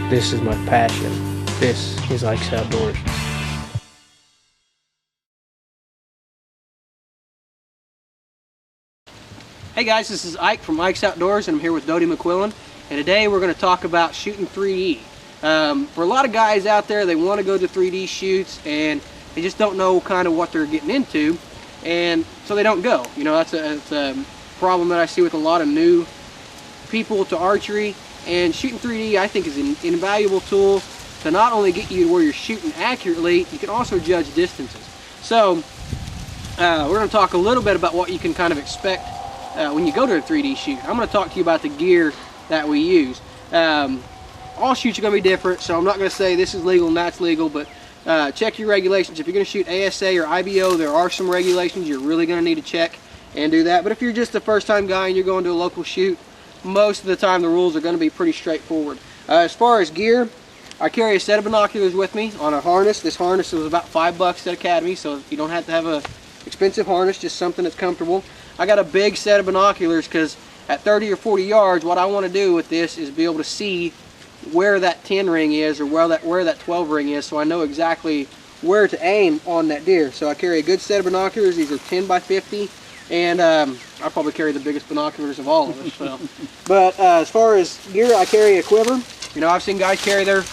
This is my passion. This is Ike's Outdoors. Hey guys, this is Ike from Ike's Outdoors, and I'm here with Dodie McQuillan, and today we're going to talk about shooting 3D. For a lot of guys out there, they want to go to 3D shoots and they just don't know kind of what they're getting into, and so they don't go. You know, that's a problem that I see with a lot of new people to archery, and shooting 3D I think is an invaluable tool to not only get you to where you're shooting accurately, you can also judge distances. So we're going to talk a little bit about what you can kind of expect when you go to a 3D shoot. I'm going to talk to you about the gear that we use. All shoots are going to be different, so I'm not going to say this is legal and that's legal, but check your regulations. If you're going to shoot ASA or IBO, there are some regulations you're really going to need to check and do that. But if you're just a first-time guy and you're going to a local shoot, most of the time the rules are going to be pretty straightforward. As far as gear, I carry a set of binoculars with me on a harness. This harness was about $5 at Academy, so you don't have to have a expensive harness, just something that's comfortable. I got a big set of binoculars because at 30 or 40 yards, what I want to do with this is be able to see where that 10 ring is or where that 12 ring is, so I know exactly where to aim on that deer. So I carry a good set of binoculars. These are 10 by 50, and I probably carry the biggest binoculars of all of us. So. But as far as gear, I carry a quiver. You know, I've seen guys carry their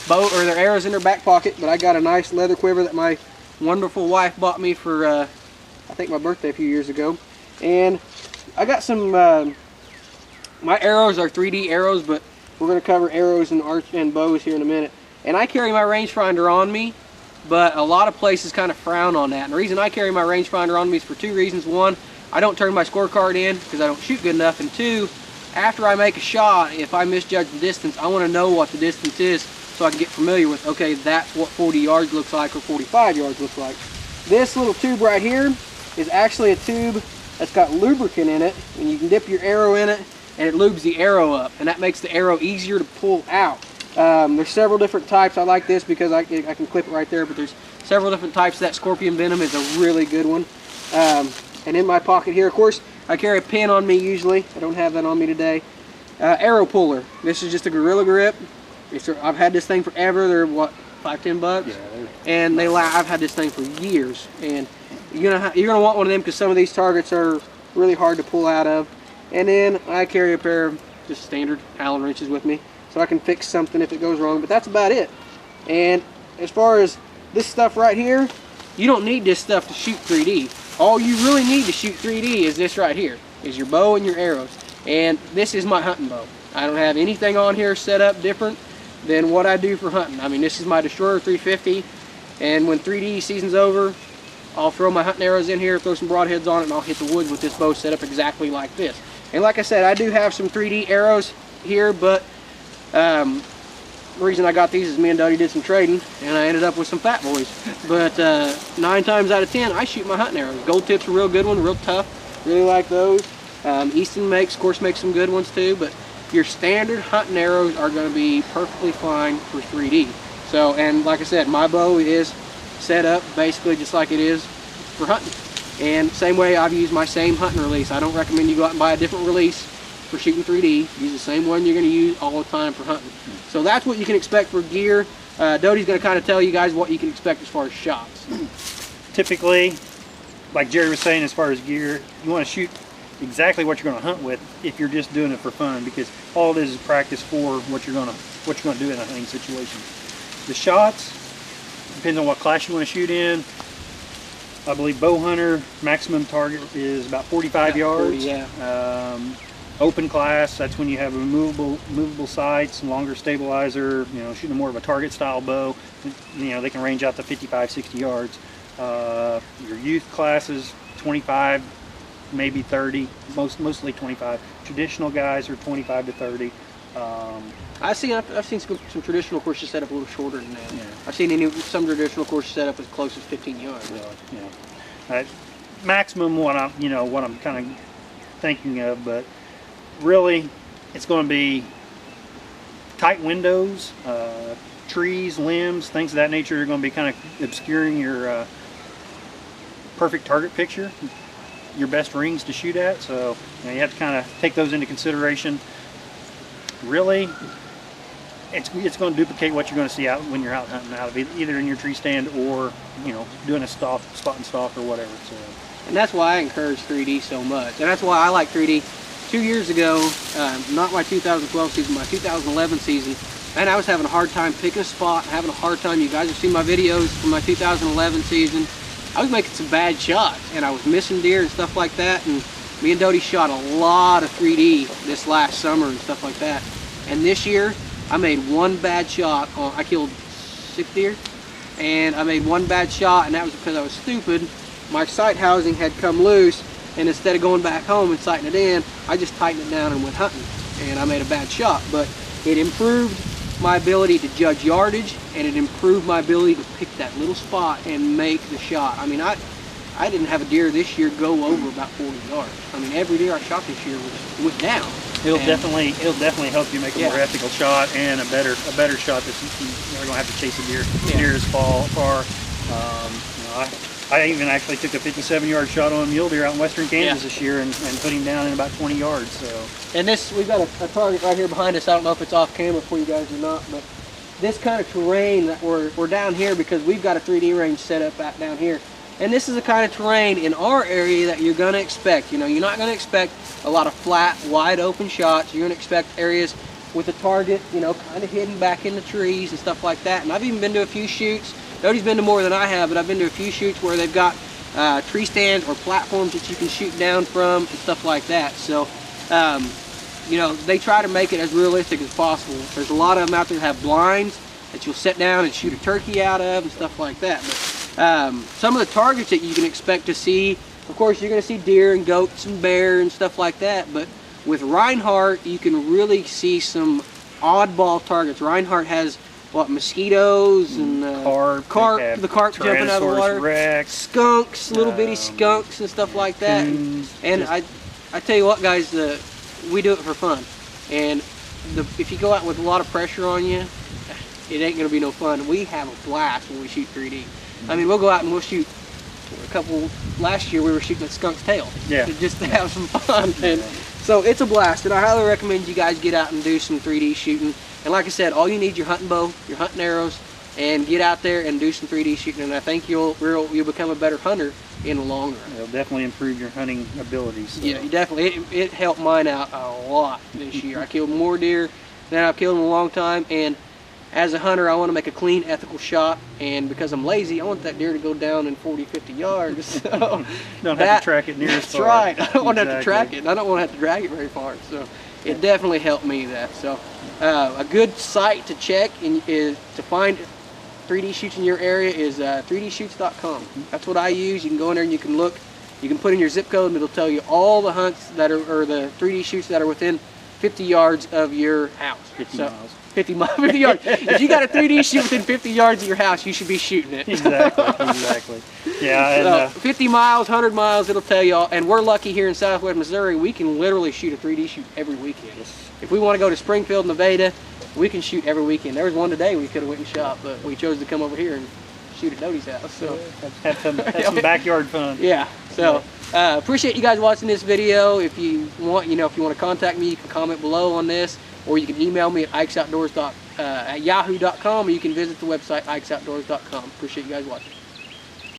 bow or their arrows in their back pocket, but I got a nice leather quiver that my wonderful wife bought me for I think my birthday a few years ago. And I got some my arrows are 3D arrows, but we're going to cover arrows and bows here in a minute. And I carry my rangefinder on me, but a lot of places kind of frown on that. And the reason I carry my rangefinder on me is for two reasons. One, I don't turn my scorecard in because I don't shoot good enough. And two, after I make a shot, if I misjudge the distance, I want to know what the distance is so I can get familiar with, okay, that's what 40 yards looks like or 45 yards looks like. This little tube right here is actually a tube that's got lubricant in it, and you can dip your arrow in it and it lubes the arrow up, and that makes the arrow easier to pull out. There's several different types. I like this because I can clip it right there, but there's several different types. That scorpion venom is a really good one. And in my pocket here, of course, I carry a pin on me usually. I don't have that on me today. Arrow puller. This is just a Gorilla Grip. I've had this thing forever. They're what, $5–10? Yeah. And I've had this thing for years. And you're gonna want one of them because some of these targets are really hard to pull out of. And then I carry a pair of just standard Allen wrenches with me, so I can fix something if it goes wrong. But that's about it. And as far as this stuff right here, you don't need this stuff to shoot 3D. All you really need to shoot 3D is this right here, is your bow and your arrows. And this is my hunting bow. I don't have anything on here set up different than what I do for hunting. I mean, this is my Destroyer 350, and when 3D season's over, I'll throw my hunting arrows in here, throw some broadheads on it, and I'll hit the woods with this bow set up exactly like this. And like I said, I do have some 3D arrows here, but the reason I got these is me and Dodie did some trading, and I ended up with some fat boys. But 9 times out of 10, I shoot my hunting arrows. Gold Tip's a real good one, real tough. Really like those. Easton of course, makes some good ones too, but your standard hunting arrows are going to be perfectly fine for 3D. So, and like I said, my bow is set up basically just like it is for hunting. And same way, I've used my same hunting release. I don't recommend you go out and buy a different release for shooting 3D. Use the same one you're going to use all the time for hunting. So that's what you can expect for gear. Dodie's going to kind of tell you guys what you can expect as far as shots. Typically, like Jerry was saying, as far as gear, you want to shoot exactly what you're going to hunt with if you're just doing it for fun, because all it is practice for what you're going to do in a hunting situation. The shots depends on what class you want to shoot in. I believe bow hunter maximum target is about 45 yards. 40, yeah. Open class, that's when you have movable sights, longer stabilizer, you know, shooting more of a target style bow. You know, they can range out to 55, 60 yards. Your youth classes, 25, maybe 30, mostly 25. Traditional guys are 25 to 30. I've seen some traditional courses set up a little shorter than that. Yeah. I've seen some traditional courses set up as close as 15 yards. Really, yeah. Maximum what I'm kind of thinking of, but really it's going to be tight windows, trees, limbs, things of that nature are going to be kind of obscuring your perfect target picture, your best rings to shoot at. So you have to kind of take those into consideration. Really, it's going to duplicate what you're going to see out when you're out hunting out of either in your tree stand or, you know, doing a spot and stalk or whatever. So. And that's why I encourage 3D so much, and that's why I like 3D. 2 years ago, not my 2012 season, my 2011 season, and I was having a hard time picking a spot, having a hard time. You guys have seen my videos from my 2011 season. I was making some bad shots, and I was missing deer and stuff like that, and me and Dodie shot a lot of 3D this last summer and stuff like that. And this year, I made one bad shot. I killed 6 deer, and I made one bad shot, and that was because I was stupid. My sight housing had come loose, and instead of going back home and sighting it in, I just tightened it down and went hunting, and I made a bad shot. But it improved my ability to judge yardage, and it improved my ability to pick that little spot and make the shot. I mean, I didn't have a deer this year go over about 40 yards. I mean, every deer I shot this year was down. It'll definitely help you make a more ethical shot and a better shot that you're not gonna have to chase a deer near as far. You know, I even actually took a 57-yard shot on a mule deer out in western Kansas this year and put him down in about 20 yards. So. And this, we've got a target right here behind us. I don't know if it's off camera for you guys or not, but this kind of terrain that we're down here because we've got a 3D range set up out down here. And this is the kind of terrain in our area that you're going to expect. You know, you're not going to expect a lot of flat, wide open shots. You're going to expect areas with the target, you know, kind of hidden back in the trees and stuff like that. And I've even been to a few shoots. Dodie's been to more than I have, but I've been to a few shoots where they've got tree stands or platforms that you can shoot down from and stuff like that. So, you know, they try to make it as realistic as possible. There's a lot of them out there that have blinds that you'll sit down and shoot a turkey out of and stuff like that. But some of the targets that you can expect to see, of course, you're going to see deer and goats and bear and stuff like that. But with Reinhardt, you can really see some oddball targets. Reinhardt has what, mosquitoes and the carp jumping out of the water, Rex, skunks, little bitty skunks and stuff like that. And I tell you what, guys, we do it for fun. And if you go out with a lot of pressure on you, it ain't gonna be no fun. We have a blast when we shoot 3D. I mean, we'll go out and we'll shoot a couple. Last year we were shooting at skunk's tail, just to have some fun. And so it's a blast, and I highly recommend you guys get out and do some 3D shooting. And like I said, all you need is your hunting bow, your hunting arrows, and get out there and do some 3D shooting. And I think you'll become a better hunter in the long run. It'll definitely improve your hunting abilities. So. Yeah, you definitely. It helped mine out a lot this year. I killed more deer than I've killed in a long time. And as a hunter, I want to make a clean, ethical shot. And because I'm lazy, I want that deer to go down in 40, 50 yards. So don't have to track it near as far. That's right. I don't want to have to track it. And I don't want to have to drag it very far. So it definitely helped me that. So a good site to check is to find 3D shoots in your area is 3dshoots.com. That's what I use. You can go in there and you can look. You can put in your zip code and it'll tell you all the hunts that are, or the 3D shoots that are within 50 yards of your house. 50 miles. 50 yards. If you got a 3D shoot within 50 yards of your house, you should be shooting it. Exactly. Yeah. And, 50 miles, 100 miles, it'll tell you all. And we're lucky here in Southwest Missouri, we can literally shoot a 3D shoot every weekend. If we want to go to Springfield, Nevada, we can shoot every weekend. There was one today we could have went and shot, but we chose to come over here and shoot at Dodie's house. So have some backyard fun. Yeah. So appreciate you guys watching this video. If you want, if you want to contact me, you can comment below on this, or you can email me at ikesoutdoors@yahoo.com, or you can visit the website ikesoutdoors.com. Appreciate you guys watching.